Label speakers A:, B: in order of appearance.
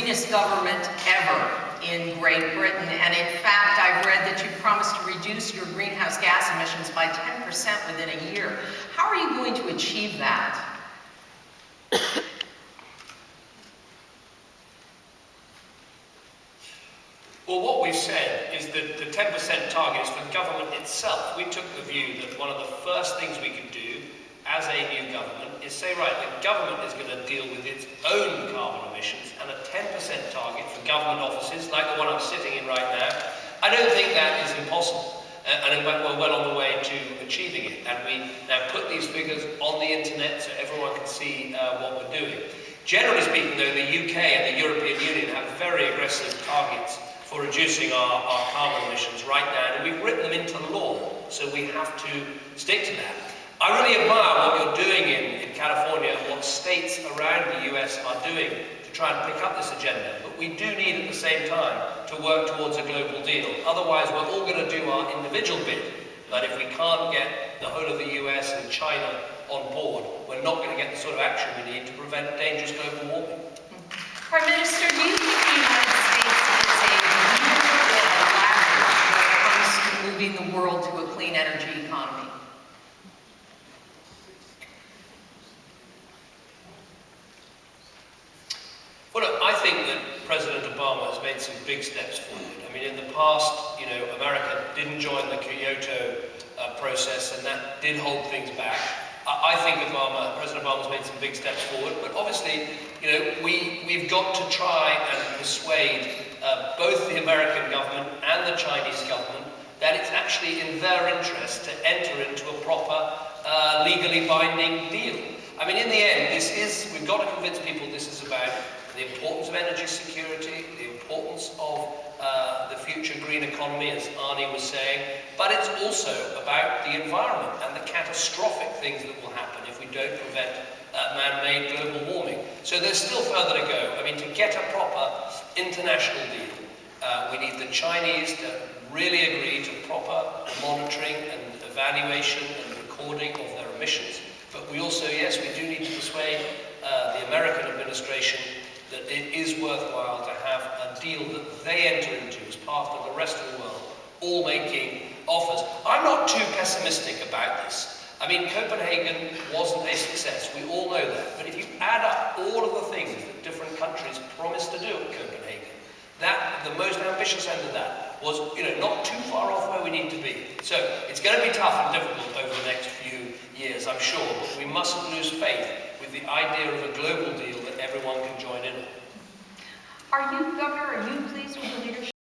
A: greenest government ever in Great Britain, and in fact, I've read that you promised to reduce your greenhouse gas emissions by 10% within a year. How are you going to achieve that?
B: Well, what we've said is that the 10% target is for government itself. We took the view that one of the first things we could do as a new government is say, right, the government is going to deal with its own carbon emissions, and a 10% target for government offices, like the one I'm sitting in right now, I don't think that is impossible. And in fact, we're well on the way to achieving it. And we now put these figures on the internet so everyone can see what we're doing. Generally speaking, though, the UK and the European Union have very aggressive targets for reducing our carbon emissions right now, and we've written them into law, so we have to stick to that. I really admire what you're doing in California and what states around the US are doing to try and pick up this agenda, but we do need at the same time to work towards a global deal. Otherwise, we're all going to do our individual bit, but if we can't get the whole of the US and China on board, we're not going to get the sort of action we need to prevent dangerous global warming.
A: Prime Minister, do you think the United States is a leader or a laggard when it comes to moving the world to a clean energy economy?
B: Well, look, I think that President Obama has made some big steps forward. I mean, in the past, America didn't join the Kyoto process, and that did hold things back. I think President Obama's made some big steps forward, but obviously, we've got to try and persuade both the American government and the Chinese government that it's actually in their interest to enter into a proper, legally binding deal. I mean, in the end, we've got to convince people this is about the importance of energy security, the importance of the future green economy, as Arnie was saying, but it's also about the environment and the catastrophic things that will happen if we don't prevent man-made global warming. So there's still further to go. I mean, to get a proper international deal, we need the Chinese to really agree to proper monitoring and evaluation and recording of their emissions. But we also, yes, we do need to persuade the American administration that it is worthwhile to have a deal that they enter into as part of the rest of the world, all making offers. I'm not too pessimistic about this. I mean, Copenhagen wasn't a success, we all know that. But if you add up all of the things that different countries promised to do at Copenhagen, the most ambitious end of that was, not too far off where we need to be. So it's going to be tough and difficult over the next few years, I'm sure, but we mustn't lose faith with the idea of a global deal that everyone can join in on.
A: Are you, Governor,